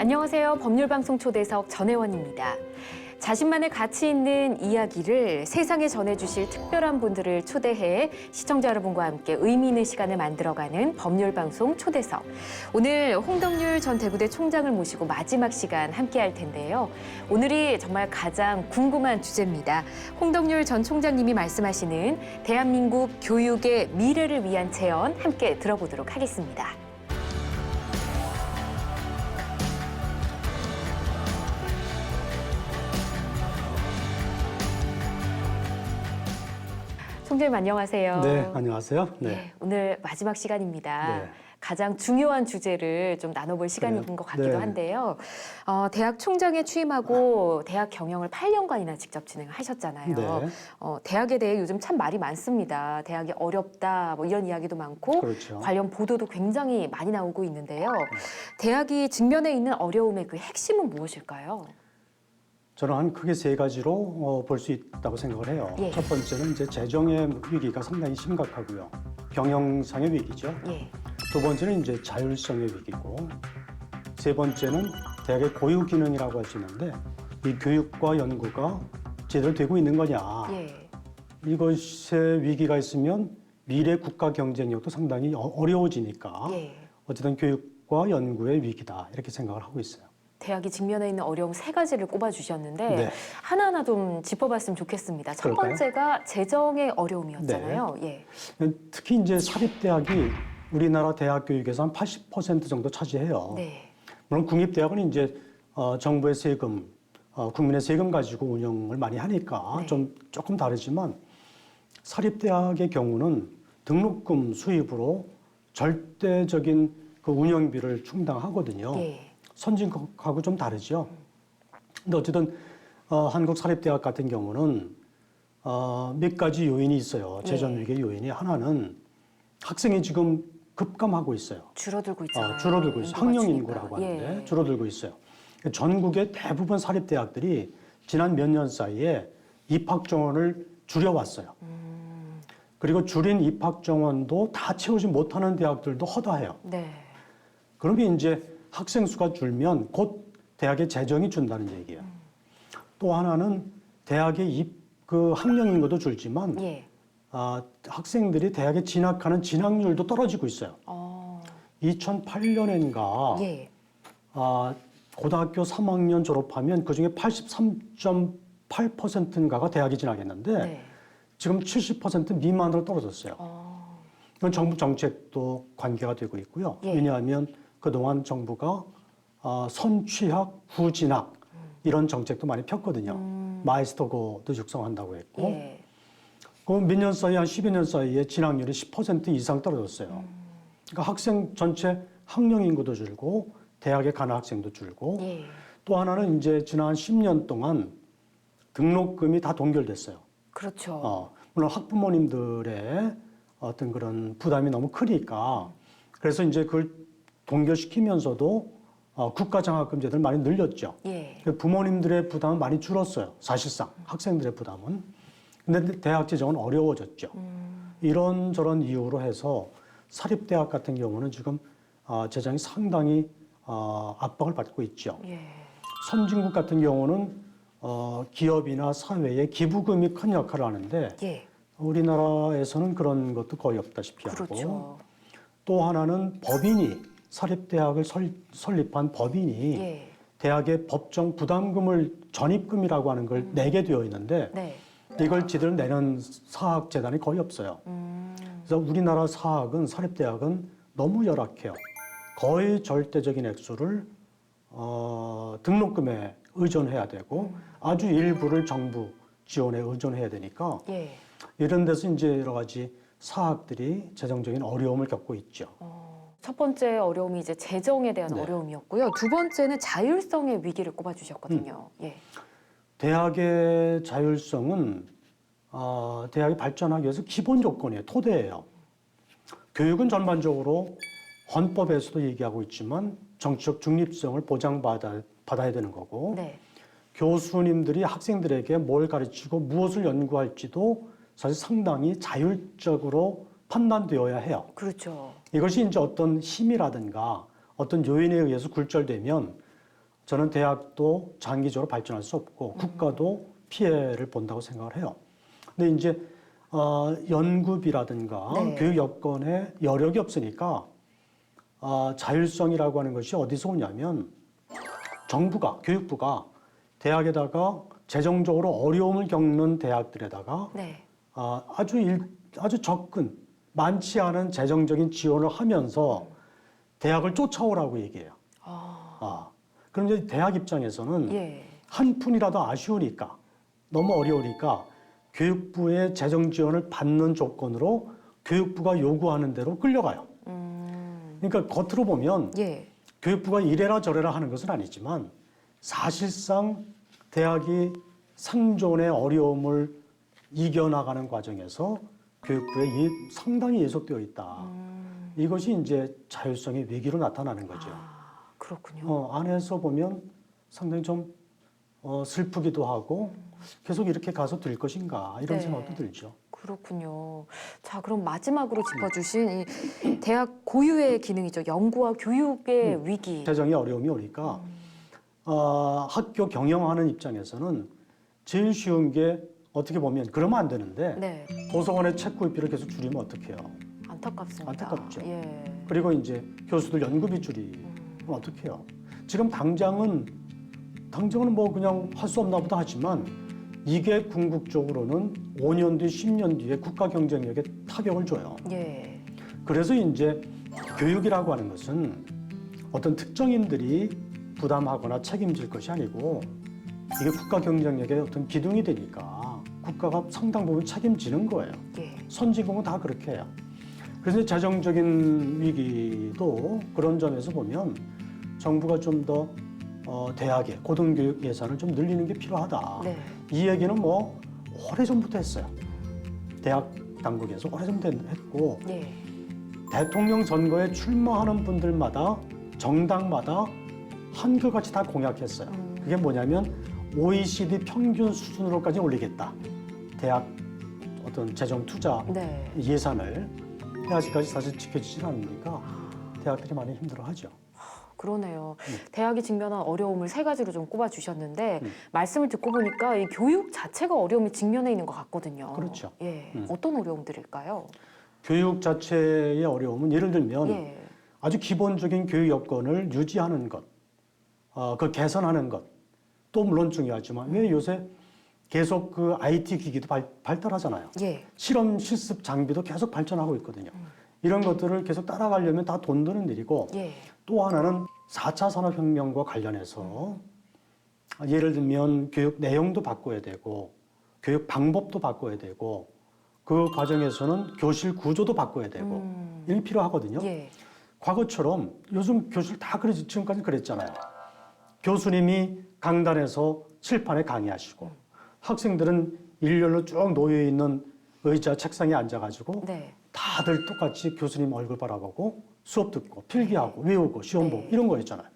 안녕하세요. 법률방송 초대석 전혜원입니다. 자신만의 가치 있는 이야기를 세상에 전해주실 특별한 분들을 초대해 시청자 여러분과 함께 의미 있는 시간을 만들어가는 법률방송 초대석. 오늘 홍덕률 전 대구대 총장을 모시고 마지막 시간 함께할 텐데요. 오늘이 정말 가장 궁금한 주제입니다. 홍덕률 전 총장님이 말씀하시는 대한민국 교육의 미래를 위한 제언 함께 들어보도록 하겠습니다. 총장님 안녕하세요. 네, 안녕하세요. 네, 오늘 마지막 시간입니다. 네. 가장 중요한 주제를 좀 나눠볼 시간인 그래요? 것 같기도 네. 한데요. 대학 총장에 취임하고 대학 경영을 8년간이나 직접 진행하셨잖아요. 네. 대학에 대해 요즘 참 말이 많습니다. 대학이 어렵다, 뭐 이런 이야기도 많고 그렇죠. 관련 보도도 굉장히 많이 나오고 있는데요. 대학이 직면해 있는 어려움의 그 핵심은 무엇일까요? 저는 한 크게 세 가지로 볼 수 있다고 생각을 해요. 예. 첫 번째는 이제 재정의 위기가 상당히 심각하고요. 경영상의 위기죠. 예. 두 번째는 이제 자율성의 위기고, 세 번째는 대학의 고유 기능이라고 할 수 있는데 이 교육과 연구가 제대로 되고 있는 거냐. 예. 이것의 위기가 있으면 미래 국가 경쟁력도 상당히 어려워지니까 예. 어쨌든 교육과 연구의 위기다 이렇게 생각을 하고 있어요. 대학이 직면해 있는 어려움 세 가지를 꼽아주셨는데 네. 하나하나 좀 짚어봤으면 좋겠습니다. 첫 그럴까요? 번째가 재정의 어려움이었잖아요. 예. 특히 이제 사립대학이 우리나라 대학 교육에서 한 80% 정도 차지해요. 네. 물론 국립대학은 이제 정부의 세금, 국민의 세금 가지고 운영을 많이 하니까 네. 조금 다르지만 사립대학의 경우는 등록금 수입으로 절대적인 그 운영비를 충당하거든요. 예. 선진국하고 좀 다르죠. 근데 어쨌든 한국 사립대학 같은 경우는 몇 가지 요인이 있어요. 재정 위기의 요인이. 하나는 학생이 지금 급감하고 있어요. 줄어들고 있잖아요. 줄어들고 있어요. 인구가 학령 주니까. 인구라고 하는데 예. 줄어들고 있어요. 전국의 대부분 사립대학들이 지난 몇 년 사이에 입학 정원을 줄여왔어요. 그리고 줄인 입학 정원도 다 채우지 못하는 대학들도 허다해요. 네. 그러면 이제 학생 수가 줄면 곧 대학의 재정이 준다는 얘기예요. 또 하나는 대학의 그 학령 인구도 줄지만 예. 학생들이 대학에 진학하는 진학률도 떨어지고 있어요. 2008년인가 예. 고등학교 3학년 졸업하면 그중에 83.8%인가가 대학에 진학했는데 네. 지금 70% 미만으로 떨어졌어요. 이건 정부 정책도 관계가 되고 있고요. 예. 왜냐하면 그동안 정부가 선취학, 후진학 이런 정책도 많이 폈거든요. 마이스터고도 육성한다고 했고 예. 그 몇 년 사이, 한 10여 년 사이에 진학률이 10% 이상 떨어졌어요. 그러니까 학생 전체 학령 인구도 줄고 대학에 가는 학생도 줄고 예. 또 하나는 이제 지난 10년 동안 등록금이 다 동결됐어요. 그렇죠. 물론 학부모님들의 어떤 그런 부담이 너무 크니까 그래서 이제 그걸 동결시키면서도 국가장학금제도를 많이 늘렸죠. 예. 부모님들의 부담은 많이 줄었어요. 사실상 학생들의 부담은. 근데 대학 재정은 어려워졌죠. 이런저런 이유로 해서 사립대학 같은 경우는 지금 재정이 상당히 압박을 받고 있죠. 예. 선진국 같은 경우는 기업이나 사회에 기부금이 큰 역할을 하는데 예. 우리나라에서는 그런 것도 거의 없다시피 하고 그렇죠. 또 하나는 법인이 사립대학을 설립한 법인이 예. 대학의 법정 부담금을 전입금이라고 하는 걸 내게 되어 있는데 네. 이걸 제대로 내는 사학재단이 거의 없어요. 그래서 우리나라 사립대학은 너무 열악해요. 거의 절대적인 액수를 등록금에 의존해야 되고 아주 일부를 정부 지원에 의존해야 되니까 예. 이런 데서 이제 여러 가지 사학들이 재정적인 어려움을 겪고 있죠. 첫 번째 어려움이 이제 재정에 대한 네. 어려움이었고요. 두 번째는 자율성의 위기를 꼽아주셨거든요. 예. 대학의 자율성은 대학이 발전하기 위해서 기본 조건이에요. 토대예요. 교육은 전반적으로 헌법에서도 얘기하고 있지만 정치적 중립성을 보장받아야 되는 거고 네. 교수님들이 학생들에게 뭘 가르치고 무엇을 연구할지도 사실 상당히 자율적으로 판단되어야 해요. 그렇죠. 이것이 이제 어떤 힘이라든가 어떤 요인에 의해서 굴절되면 저는 대학도 장기적으로 발전할 수 없고 국가도 피해를 본다고 생각을 해요. 근데 이제 연구비라든가 네. 교육 여건에 여력이 없으니까 자율성이라고 하는 것이 어디서 오냐면 정부가 교육부가 대학에다가 재정적으로 어려움을 겪는 대학들에다가 네. 아주 접근 많지 않은 재정적인 지원을 하면서 대학을 쫓아오라고 얘기해요. 그럼 이제 대학 입장에서는 예. 한 푼이라도 아쉬우니까 너무 어려우니까 교육부의 재정 지원을 받는 조건으로 교육부가 요구하는 대로 끌려가요. 그러니까 겉으로 보면 예. 교육부가 이래라 저래라 하는 것은 아니지만 사실상 대학이 생존의 어려움을 이겨나가는 과정에서 교육부에 상당히 예속되어 있다. 이것이 이제 자율성의 위기로 나타나는 거죠. 그렇군요. 안에서 보면 상당히 좀 슬프기도 하고 계속 이렇게 가서 될 것인가 이런 네. 생각도 들죠. 그렇군요. 자, 그럼 마지막으로 짚어주신 이 대학 고유의 기능이죠. 연구와 교육의 위기. 재정의 어려움이 오니까 학교 경영하는 입장에서는 제일 쉬운 게 어떻게 보면 그러면 안 되는데 네. 도서관의 책 구입비를 계속 줄이면 어떡해요. 안타깝습니다. 안타깝죠. 예. 그리고 이제 교수들 연구비 줄이면 어떡해요. 지금 당장은 뭐 그냥 할 수 없나 보다 하지만 이게 궁극적으로는 5년 뒤, 10년 뒤에 국가 경쟁력에 타격을 줘요. 예. 그래서 이제 교육이라고 하는 것은 어떤 특정인들이 부담하거나 책임질 것이 아니고 이게 국가 경쟁력의 어떤 기둥이 되니까 국가가 상당 부분 책임지는 거예요. 예. 선진국은 다 그렇게 해요. 그래서 재정적인 위기도 그런 점에서 보면 정부가 좀 더 대학의 고등교육 예산을 좀 늘리는 게 필요하다. 네. 이 얘기는 뭐 오래전부터 했어요. 대학 당국에서 오래전부터 했고 예. 대통령 선거에 출마하는 분들마다 정당마다 한결같이 다 공약했어요. 그게 뭐냐면 OECD 평균 수준으로까지 올리겠다. 대학 어떤 재정 투자 네. 예산을 아직까지 사실 지켜지질 않으니까 대학들이 많이 힘들어하죠. 그러네요. 대학이 직면한 어려움을 세 가지로 좀 꼽아주셨는데 말씀을 듣고 보니까 이 교육 자체가 어려움에 직면해 있는 것 같거든요. 그렇죠. 예. 어떤 어려움들일까요? 교육 자체의 어려움은 예를 들면 예. 아주 기본적인 교육 여건을 유지하는 것, 그걸 개선하는 것, 또 물론 중요하지만 왜 요새 계속 그 IT 기기도 발달하잖아요. 예. 실험 실습 장비도 계속 발전하고 있거든요. 이런 것들을 계속 따라가려면 다 돈 드는 일이고 예. 또 하나는 4차 산업혁명과 관련해서 예를 들면 교육 내용도 바꿔야 되고 교육 방법도 바꿔야 되고 그 과정에서는 교실 구조도 바꿔야 되고 이게 필요하거든요. 예. 과거처럼 요즘 교실 다 그러지 지금까지 그랬잖아요. 교수님이 강단에서 칠판에 강의하시고 학생들은 일렬로 쭉 놓여 있는 의자 책상에 앉아가지고 네. 다들 똑같이 교수님 얼굴 바라보고 수업 듣고 필기하고 외우고 시험 보고 이런 거였잖아요.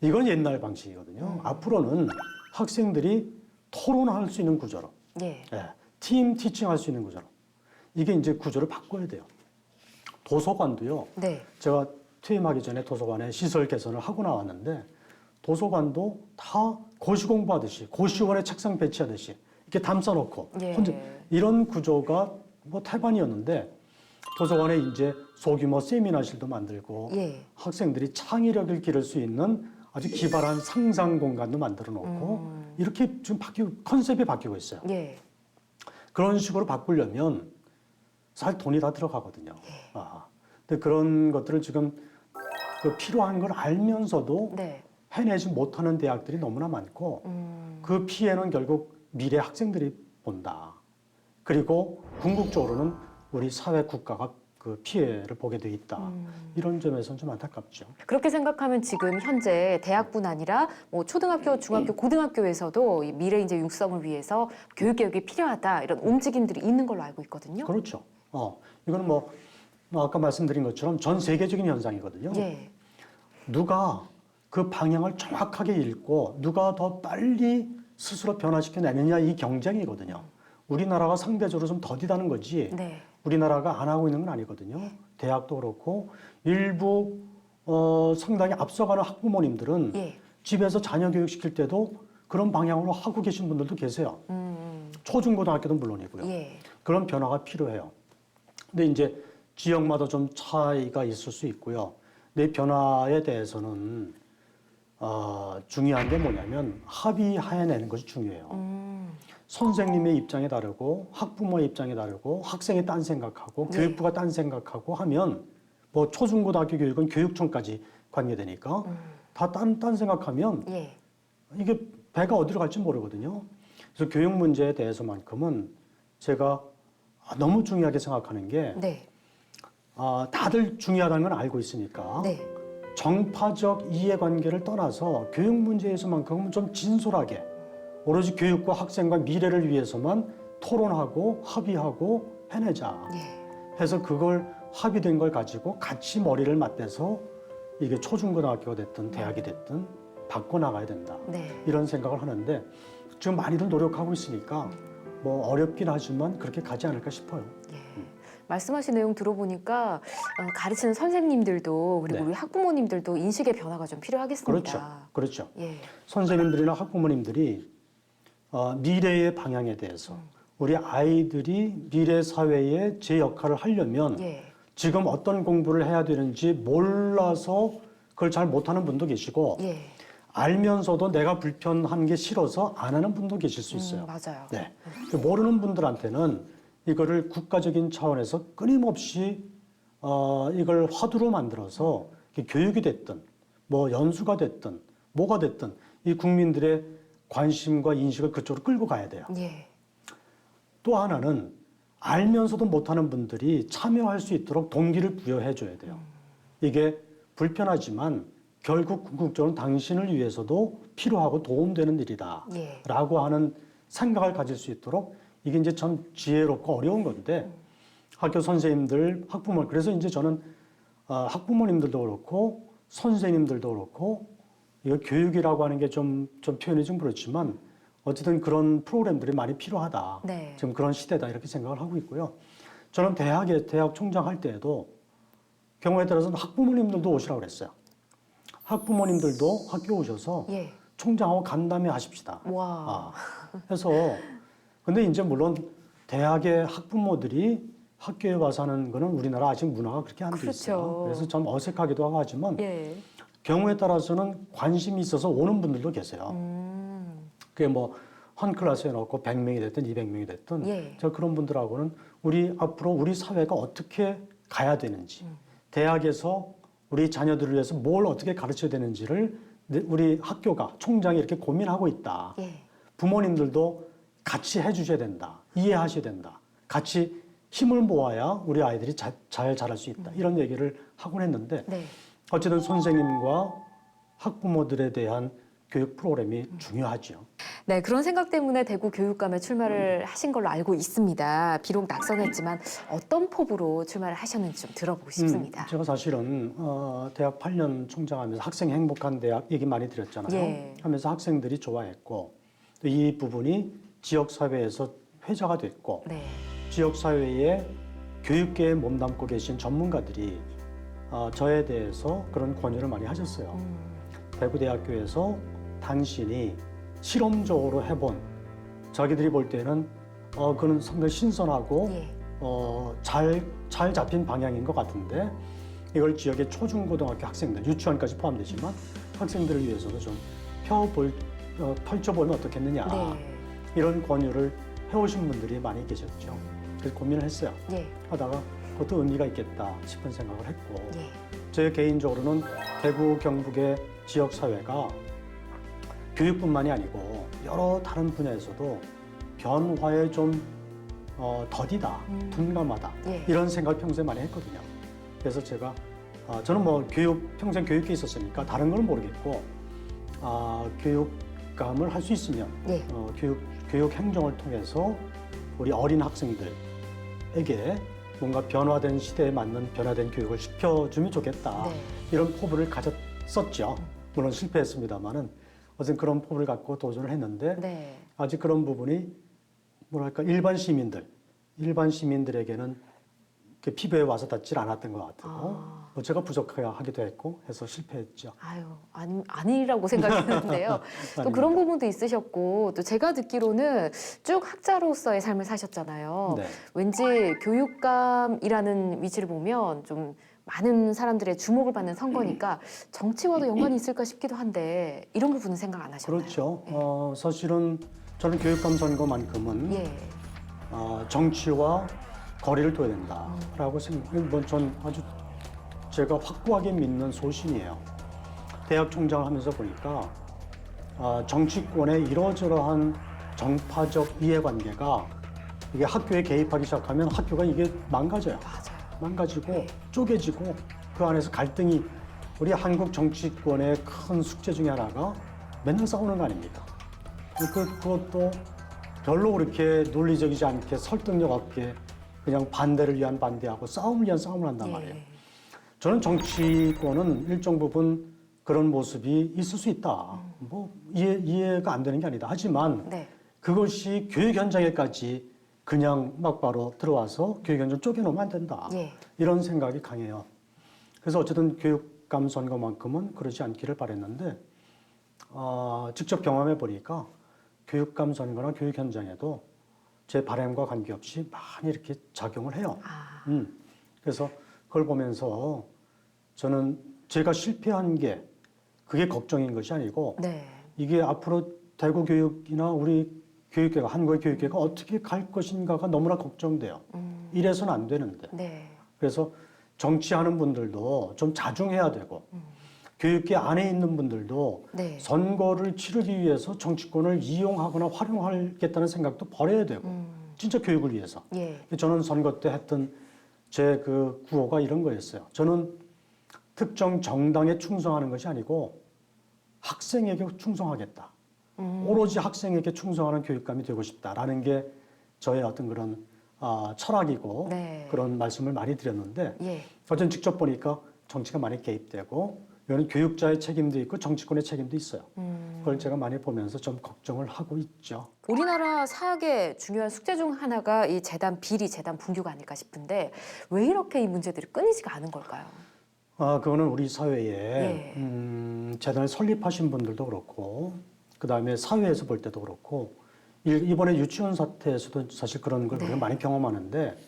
이건 옛날 방식이거든요. 앞으로는 학생들이 토론할 수 있는 구조로, 예. 팀 티칭할 수 있는 구조로 이게 이제 구조를 바꿔야 돼요. 도서관도요. 네. 제가 퇴임하기 전에 도서관에 시설 개선을 하고 나왔는데 도서관도 다 고시 공부하듯이 고시원에 책상 배치하듯이 이렇게 담싸놓고 예. 혼자 이런 구조가 뭐 태반이었는데 도서관에 이제 소규모 세미나실도 만들고 예. 학생들이 창의력을 기를 수 있는 아주 기발한 상상 공간도 만들어 놓고 이렇게 지금 컨셉이 바뀌고 있어요. 예. 그런 식으로 바꾸려면 사실 돈이 다 들어가거든요. 근데 그런 것들을 지금 그 필요한 걸 알면서도 네. 해내지 못하는 대학들이 너무나 많고 그 피해는 결국 미래 학생들이 본다. 그리고 궁극적으로는 우리 사회 국가가 그 피해를 보게 돼 있다. 이런 점에서는 좀 안타깝죠. 그렇게 생각하면 지금 현재 대학뿐 아니라 뭐 초등학교, 중학교, 고등학교에서도 이 미래 인재 육성을 위해서 교육 개혁이 필요하다 이런 움직임들이 있는 걸로 알고 있거든요. 그렇죠. 이거는 뭐 아까 말씀드린 것처럼 전 세계적인 현상이거든요. 예. 누가 그 방향을 정확하게 읽고 누가 더 빨리 스스로 변화시켜내느냐 이 경쟁이거든요. 우리나라가 상대적으로 좀 더디다는 거지 네. 우리나라가 안 하고 있는 건 아니거든요. 대학도 그렇고 일부 상당히 앞서가는 학부모님들은 예. 집에서 자녀 교육시킬 때도 그런 방향으로 하고 계신 분들도 계세요. 초중고등학교도 물론이고요. 예. 그런 변화가 필요해요. 근데 이제 지역마다 좀 차이가 있을 수 있고요. 근데 이 변화에 대해서는 중요한 게 뭐냐면 합의해내는 것이 중요해요. 선생님의 입장이 다르고 학부모의 입장이 다르고 학생이 딴 생각하고 네. 교육부가 딴 생각하고 하면 뭐 초중고등학교 교육은 교육청까지 관계되니까 다 딴 생각하면 예. 이게 배가 어디로 갈지 모르거든요. 그래서 교육 문제에 대해서만큼은 제가 너무 중요하게 생각하는 게 네. 다들 중요하다는 건 알고 있으니까 네. 정파적 이해관계를 떠나서 교육 문제에서만큼은 좀 진솔하게 오로지 교육과 학생과 미래를 위해서만 토론하고 합의하고 해내자 예. 해서 그걸 합의된 걸 가지고 같이 머리를 맞대서 이게 초중고등학교가 됐든 대학이 됐든 바꿔나가야 된다. 네. 이런 생각을 하는데 지금 많이들 노력하고 있으니까 뭐 어렵긴 하지만 그렇게 가지 않을까 싶어요. 예. 말씀하신 내용 들어보니까 가르치는 선생님들도 그리고 네. 우리 학부모님들도 인식의 변화가 좀 필요하겠습니다. 그렇죠. 그렇죠. 예. 선생님들이나 학부모님들이 미래의 방향에 대해서 우리 아이들이 미래 사회에 제 역할을 하려면 예. 지금 어떤 공부를 해야 되는지 몰라서 그걸 잘 못하는 분도 계시고 예. 알면서도 내가 불편한 게 싫어서 안 하는 분도 계실 수 있어요. 맞아요. 네. 모르는 분들한테는 이거를 국가적인 차원에서 끊임없이 이걸 화두로 만들어서 교육이 됐든 뭐 연수가 됐든 뭐가 됐든 이 국민들의 관심과 인식을 그쪽으로 끌고 가야 돼요. 예. 또 하나는 알면서도 못하는 분들이 참여할 수 있도록 동기를 부여해 줘야 돼요. 이게 불편하지만 결국 궁극적으로 당신을 위해서도 필요하고 도움되는 일이다. 예. 라고 하는 생각을 가질 수 있도록 이게 이제 참 지혜롭고 어려운 건데 학교 선생님들, 학부모, 그래서 이제 저는 학부모님들도 그렇고 선생님들도 그렇고 이거 교육이라고 하는 게 좀 표현이 좀 그렇지만 어쨌든 그런 프로그램들이 많이 필요하다. 네. 지금 그런 시대다 이렇게 생각을 하고 있고요. 저는 대학 총장 할 때에도 경우에 따라서는 학부모님들도 오시라고 그랬어요. 학부모님들도 학교 오셔서 예. 총장하고 간담회 하십시다. 와. 해서 근데 이제 물론 대학의 학부모들이 학교에 와서 하는 거는 우리나라 아직 문화가 그렇게 안 돼 그렇죠. 있어요. 그래서 좀 어색하기도 하고 하지만 예. 경우에 따라서는 관심이 있어서 오는 분들도 계세요. 그게 뭐 한 클래스에 넣고 100명이 됐든 200명이 됐든 예. 제가 그런 분들하고는 우리 앞으로 우리 사회가 어떻게 가야 되는지 대학에서 우리 자녀들을 위해서 뭘 어떻게 가르쳐야 되는지를 우리 학교가 총장이 이렇게 고민하고 있다. 예. 부모님들도 같이 해주셔야 된다. 이해하셔야 된다. 같이 힘을 모아야 우리 아이들이 잘 자랄 수 있다. 이런 얘기를 하곤 했는데 네. 어쨌든 선생님과 학부모들에 대한 교육 프로그램이 중요하죠. 네, 그런 생각 때문에 대구 교육감에 출마를 하신 걸로 알고 있습니다. 비록 낙선했지만 어떤 포부로 출마를 하셨는지 좀 들어보고 싶습니다. 제가 사실은 대학 8년 총장하면서 학생이 행복한 대학 얘기 많이 드렸잖아요. 예. 하면서 학생들이 좋아했고 또 이 부분이 지역사회에서 회자가 됐고 네. 지역사회에 교육계에 몸담고 계신 전문가들이 저에 대해서 그런 권유를 많이 하셨어요. 대구대학교에서 당신이 실험적으로 해본 자기들이 볼 때는 그는 상당히 신선하고 예. 잘 잡힌 방향인 것 같은데 이걸 지역의 초중고등학교 학생들, 유치원까지 포함되지만 학생들을 위해서도 좀 펼쳐보면 어떻겠느냐 네. 이런 권유를 해오신 분들이 많이 계셨죠. 그래서 고민을 했어요. 예. 하다가 그것도 의미가 있겠다 싶은 생각을 했고 예. 제 개인적으로는 대구 경북의 지역사회가 교육뿐만이 아니고 여러 다른 분야에서도 변화에 좀 더디다, 둔감하다 예. 이런 생각을 평소에 많이 했거든요. 그래서 제가 저는 뭐 평생 교육에 있었으니까 다른 건 모르겠고 교육감을 할 수 있으면 예. 교육 행정을 통해서 우리 어린 학생들에게 뭔가 변화된 시대에 맞는 변화된 교육을 시켜주면 좋겠다. 네. 이런 포부를 가졌었죠. 물론 실패했습니다만은 어쨌든 그런 포부를 갖고 도전을 했는데 네. 아직 그런 부분이 뭐랄까 일반 시민들에게는 피부에 와서 닿질 않았던 것 같고 제가 부족하기도 했고 해서 실패했죠. 아유, 아니라고 생각했는데요. 또 그런 부분도 있으셨고, 또 제가 듣기로는 쭉 학자로서의 삶을 사셨잖아요. 네. 왠지 교육감이라는 위치를 보면 좀 많은 사람들의 주목을 받는 선거니까 정치와도 연관이 있을까 싶기도 한데 이런 부분은 생각 안 하셨나요? 그렇죠. 예. 사실은 저는 교육감 선거만큼은 예. 정치와 거리를 둬야 된다라고 생각해요. 전 아주 제가 확고하게 믿는 소신이에요. 대학 총장을 하면서 보니까 정치권의 이러저러한 정파적 이해관계가 이게 학교에 개입하기 시작하면 학교가 이게 망가져요. 맞아요. 망가지고 네. 쪼개지고 그 안에서 갈등이 우리 한국 정치권의 큰 숙제 중에 하나가 맨날 싸우는 거 아닙니까? 그것도 별로 그렇게 논리적이지 않게 설득력 없게 그냥 반대를 위한 반대하고 싸움을 위한 싸움을 한단 말이에요. 예. 저는 정치권은 일정 부분 그런 모습이 있을 수 있다. 뭐 이해가 안 되는 게 아니다. 하지만 네. 그것이 교육 현장에까지 그냥 막바로 들어와서 교육 현장 쪼개놓으면 안 된다. 예. 이런 생각이 강해요. 그래서 어쨌든 교육감 선거만큼은 그러지 않기를 바랬는데 직접 경험해 보니까 교육감 선거나 교육 현장에도 제 바람과 관계없이 많이 이렇게 작용을 해요. 그래서 그걸 보면서 저는 제가 실패한 게 그게 걱정인 것이 아니고 네. 이게 앞으로 대구 교육이나 우리 교육계가 한국의 교육계가 어떻게 갈 것인가가 너무나 걱정돼요. 이래서는 안 되는데. 네. 그래서 정치하는 분들도 좀 자중해야 되고 교육계 안에 있는 분들도 네. 선거를 치르기 위해서 정치권을 이용하거나 활용하겠다는 생각도 버려야 되고 진짜 교육을 위해서. 예. 저는 선거 때 했던 제 그 구호가 이런 거였어요. 저는 특정 정당에 충성하는 것이 아니고 학생에게 충성하겠다. 오로지 학생에게 충성하는 교육감이 되고 싶다라는 게 저의 어떤 그런 철학이고 네. 그런 말씀을 많이 드렸는데 예. 어쨌든 직접 보니까 정치가 많이 개입되고 이거는 교육자의 책임도 있고 정치권의 책임도 있어요. 그걸 제가 많이 보면서 좀 걱정을 하고 있죠. 우리나라 사학의 중요한 숙제 중 하나가 이 재단 비리, 재단 분규가 아닐까 싶은데 왜 이렇게 이 문제들이 끊이지가 않은 걸까요? 그거는 우리 사회에 예. 재단을 설립하신 분들도 그렇고 그다음에 사회에서 볼 때도 그렇고 이번에 유치원 사태에서도 사실 그런 걸 우리가 많이 경험하는데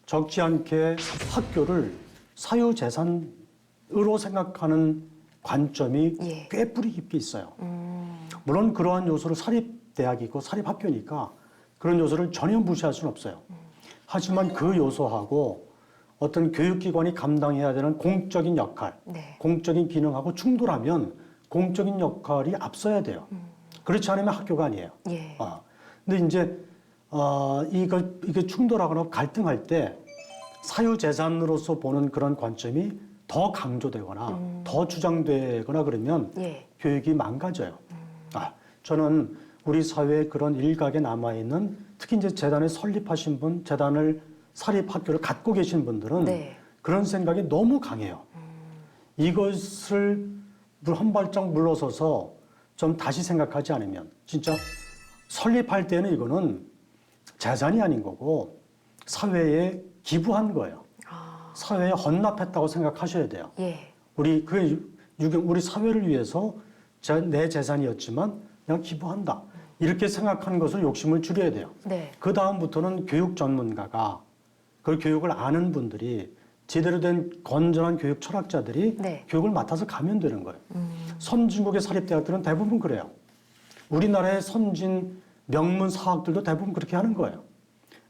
적지 않게 학교를 사유재산으로 생각하는 관점이 예. 꽤 뿌리 깊게 있어요. 물론 그러한 요소를 사립대학이고 사립학교니까 그런 요소를 전혀 무시할 수는 없어요. 하지만 그 요소하고 어떤 교육기관이 감당해야 되는 공적인 역할, 네. 공적인 기능하고 충돌하면 공적인 역할이 앞서야 돼요. 그렇지 않으면 학교가 아니에요. 예. 근데 이제 이게 충돌하거나 갈등할 때 사유재산으로서 보는 그런 관점이 더 강조되거나 더 주장되거나 그러면 예. 교육이 망가져요. 저는 우리 사회에 그런 일각에 남아있는 특히 이제 재단을 설립하신 분, 재단을 사립학교를 갖고 계신 분들은 네. 그런 생각이 너무 강해요. 이것을 한 발짝 물러서서 좀 다시 생각하지 않으면 진짜 설립할 때는 이거는 재산이 아닌 거고 사회에 기부한 거예요. 사회에 헌납했다고 생각하셔야 돼요. 예. 우리 사회를 위해서 내 재산이었지만 그냥 기부한다. 이렇게 생각하는 것을 욕심을 줄여야 돼요. 네. 그 다음부터는 교육 전문가가 그 교육을 아는 분들이 제대로 된 건전한 교육 철학자들이 네. 교육을 맡아서 가면 되는 거예요. 선진국의 사립대학들은 대부분 그래요. 우리나라의 선진 명문 사학들도 대부분 그렇게 하는 거예요.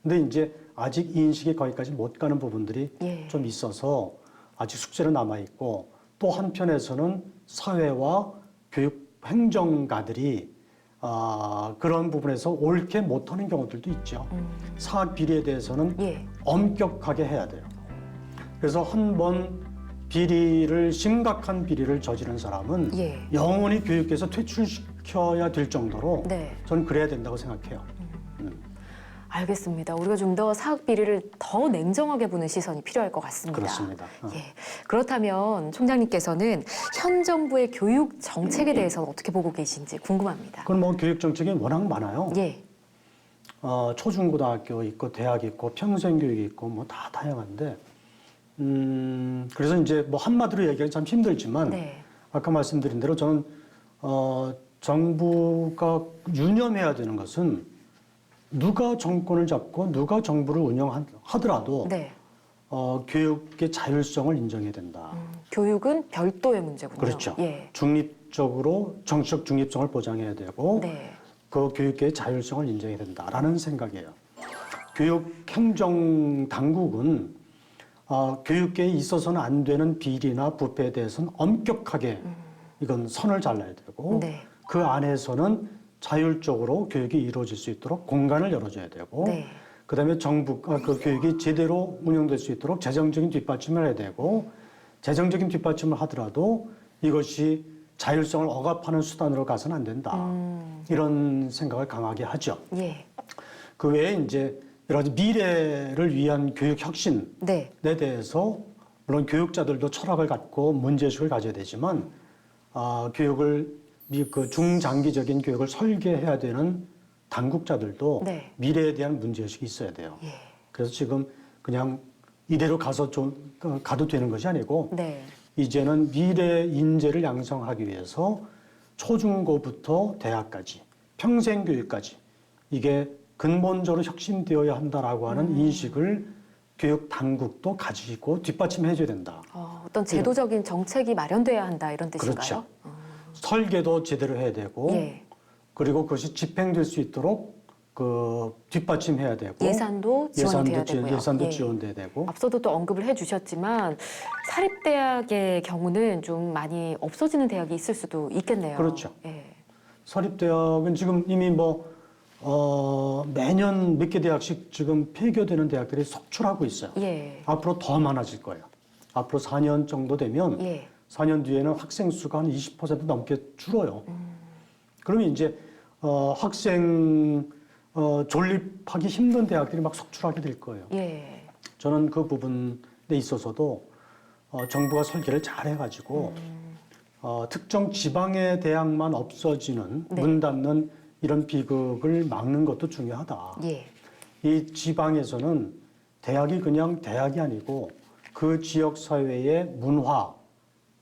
근데 이제 아직 이 인식이 거기까지 못 가는 부분들이 예. 좀 있어서 아직 숙제로 남아 있고 또 한편에서는 사회와 교육 행정가들이 그런 부분에서 옳게 못하는 경우들도 있죠. 사학 비리에 대해서는 예. 엄격하게 해야 돼요. 그래서 한 번 심각한 비리를 저지른 사람은 예. 영원히 교육계에서 퇴출시켜야 될 정도로 네. 저는 그래야 된다고 생각해요. 알겠습니다. 우리가 좀 더 사학 비리를 더 냉정하게 보는 시선이 필요할 것 같습니다. 그렇습니다. 예. 그렇다면 총장님께서는 현 정부의 교육 정책에 대해서는 어떻게 보고 계신지 궁금합니다. 그건 뭐 교육 정책이 워낙 많아요. 예. 초중고등학교 있고 대학 있고 평생교육 있고 뭐 다 다양한데 그래서 이제 뭐 한마디로 얘기하기 참 힘들지만 네. 아까 아까 말씀드린 대로 저는 정부가 유념해야 되는 것은 누가 정권을 잡고 누가 정부를 운영하더라도 네. 교육의 자율성을 인정해야 된다. 교육은 별도의 문제군요. 그렇죠. 예. 중립적으로 정치적 중립성을 보장해야 되고 네. 그 교육계의 자율성을 인정해야 된다라는 생각이에요. 교육행정 당국은 교육계에 있어서는 안 되는 비리나 부패에 대해서는 엄격하게 이건 선을 잘라야 되고 네. 그 안에서는 자율적으로 교육이 이루어질 수 있도록 공간을 열어줘야 되고 네. 그다음에 정부가 그 교육이 제대로 운영될 수 있도록 재정적인 뒷받침을 해야 되고 재정적인 뒷받침을 하더라도 이것이 자율성을 억압하는 수단으로 가서는 안 된다. 이런 생각을 강하게 하죠. 예. 그 외에 이제 여러 가지 미래를 위한 교육 혁신에 네. 대해서 물론 교육자들도 철학을 갖고 문제의식을 가져야 되지만 교육을 그 중장기적인 교육을 설계해야 되는 당국자들도 네. 미래에 대한 문제의식이 있어야 돼요. 예. 그래서 지금 그냥 이대로 가도 되는 것이 아니고 네. 이제는 미래 인재를 양성하기 위해서 초중고부터 대학까지 평생 교육까지 이게 근본적으로 혁신되어야 한다라고 하는 인식을 교육 당국도 가지고 뒷받침해 줘야 된다. 어떤 제도적인 정책이 마련돼야 한다 이런 뜻인가요? 그렇죠. 설계도 제대로 해야 되고 예. 그리고 그것이 집행될 수 있도록 그 뒷받침해야 되고 예산도 지원돼야 되고요. 예산도 예. 지원돼야 되고 앞서도 또 언급을 해주셨지만 사립대학의 경우는 좀 많이 없어지는 대학이 있을 수도 있겠네요. 그렇죠. 예. 사립대학은 지금 이미 매년 몇 개 대학씩 지금 폐교되는 대학들이 속출하고 있어요. 예. 앞으로 더 많아질 거예요. 앞으로 4년 정도 되면 예. 4년 뒤에는 학생 수가 한 20% 넘게 줄어요. 그러면 이제 학생 존립하기 힘든 대학들이 막 속출하게 될 거예요. 예. 저는 그 부분에 있어서도 정부가 설계를 잘 해가지고 특정 지방의 대학만 없어지는 네. 문 닫는 이런 비극을 막는 것도 중요하다. 예. 이 지방에서는 대학이 그냥 대학이 아니고 그 지역 사회의 문화,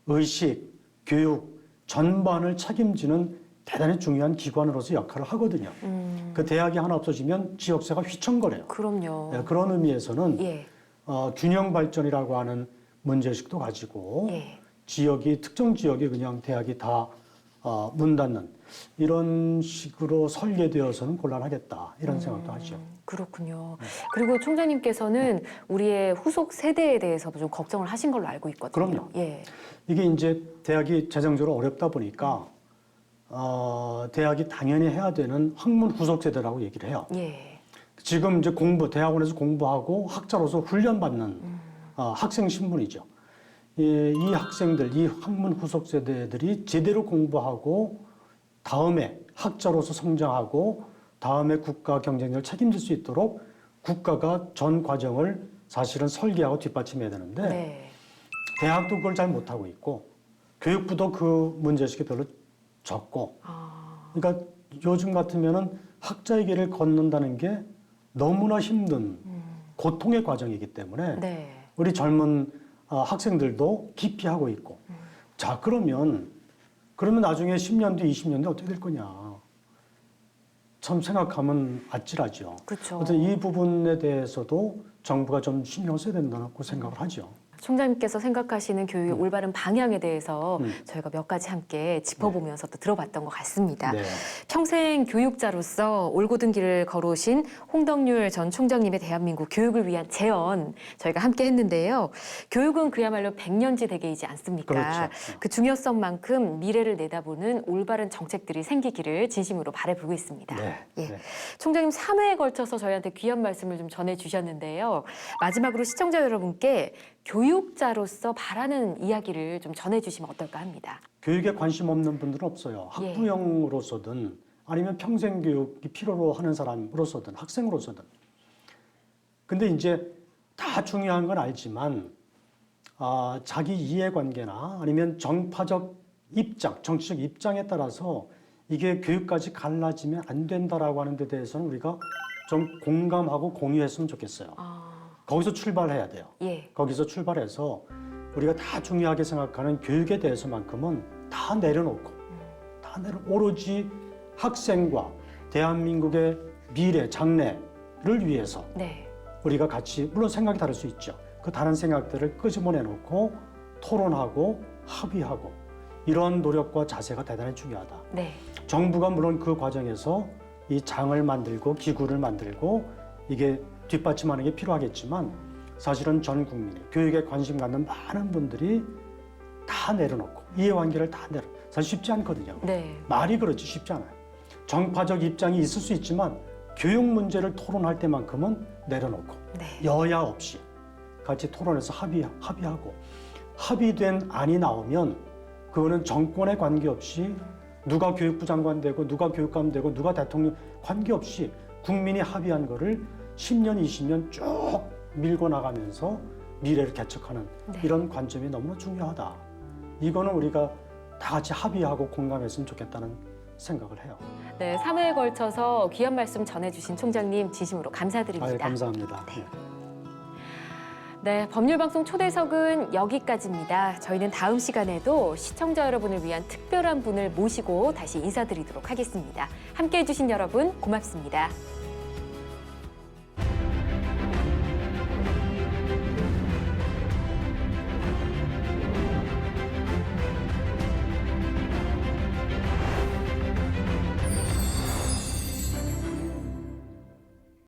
의식, 교육 전반을 책임지는 대단히 중요한 기관으로서 역할을 하거든요. 그 대학이 하나 없어지면 지역사회가 휘청거려요. 그럼요. 네, 그런 의미에서는 예. 균형 발전이라고 하는 문제의식도 가지고 예. 특정 지역이 그냥 대학이 다 문 닫는 이런 식으로 설계되어서는 곤란하겠다 이런 생각도 하죠. 그렇군요. 그리고 총장님께서는 우리의 후속 세대에 대해서도 좀 걱정을 하신 걸로 알고 있거든요. 그럼요. 예. 이게 이제 대학이 재정적으로 어렵다 보니까 대학이 당연히 해야 되는 학문 후속 세대라고 얘기를 해요. 예. 지금 이제 대학원에서 공부하고 학자로서 훈련받는 학생 신분이죠. 이 학생들, 이 학문 후속 세대들이 제대로 공부하고 다음에 학자로서 성장하고 다음에 국가 경쟁력을 책임질 수 있도록 국가가 전 과정을 사실은 설계하고 뒷받침해야 되는데 네. 대학도 그걸 잘 못하고 있고 교육부도 그 문제의식이 별로 적고 그러니까 요즘 같으면은 학자의 길을 걷는다는 게 너무나 힘든 고통의 과정이기 때문에 네. 우리 젊은 학생들도 기피하고 있고 자 그러면 나중에 10년 뒤 20년 뒤 어떻게 될 거냐 참 생각하면 아찔하죠. 그렇죠. 어떤 이 부분에 대해서도 정부가 좀 신경 써야 된다고 생각을 하죠. 총장님께서 생각하시는 교육의 올바른 방향에 대해서 저희가 몇 가지 함께 짚어보면서 또 들어봤던 것 같습니다. 네. 평생 교육자로서 올곧은 길을 걸어오신 홍덕률 전 총장님의 대한민국 교육을 위한 제언 저희가 함께 했는데요. 교육은 그야말로 백년지 대계이지 않습니까? 그렇죠. 그 중요성만큼 미래를 내다보는 올바른 정책들이 생기기를 진심으로 바라보고 있습니다. 네. 예. 네. 총장님 3회에 걸쳐서 저희한테 귀한 말씀을 좀 전해주셨는데요. 마지막으로 시청자 여러분께 교육자로서 바라는 이야기를 좀 전해주시면 어떨까 합니다. 교육에 관심 없는 분들은 없어요. 예. 학부형으로서든 아니면 평생 교육이 필요로 하는 사람으로서든 학생으로서든. 근데 이제 다 중요한 건 알지만 자기 이해관계나 아니면 정파적 입장, 정치적 입장에 따라서 이게 교육까지 갈라지면 안 된다라고 하는 데 대해서는 우리가 좀 공감하고 공유했으면 좋겠어요. 거기서 출발해야 돼요. 예. 거기서 출발해서 우리가 다 중요하게 생각하는 교육에 대해서만큼은 다 내려놓고 오로지 학생과 대한민국의 미래, 장래를 위해서 네. 우리가 같이 물론 생각이 다를 수 있죠. 그 다른 생각들을 끄집어내놓고 토론하고 합의하고 이런 노력과 자세가 대단히 중요하다. 네. 정부가 물론 그 과정에서 이 장을 만들고 기구를 만들고 이게 뒷받침하는 게 필요하겠지만 사실은 전 국민이 교육에 관심 갖는 많은 분들이 다 내려놓고 이해관계를 다 사실 쉽지 않거든요. 네. 말이 그렇지 쉽지 않아요. 정파적 입장이 있을 수 있지만 교육 문제를 토론할 때만큼은 내려놓고 네. 여야 없이 같이 토론해서 합의하고 합의된 안이 나오면 그거는 정권에 관계없이 누가 교육부 장관 되고 누가 교육감 되고 누가 대통령 관계없이 국민이 합의한 거를 10년, 20년 쭉 밀고 나가면서 미래를 개척하는 네. 이런 관점이 너무나 중요하다. 이거는 우리가 다 같이 합의하고 공감했으면 좋겠다는 생각을 해요. 네, 3회에 걸쳐서 귀한 말씀 전해주신 총장님 진심으로 감사드립니다. 감사합니다. 네. 네, 법률방송 초대석은 여기까지입니다. 저희는 다음 시간에도 시청자 여러분을 위한 특별한 분을 모시고 다시 인사드리도록 하겠습니다. 함께해 주신 여러분 고맙습니다.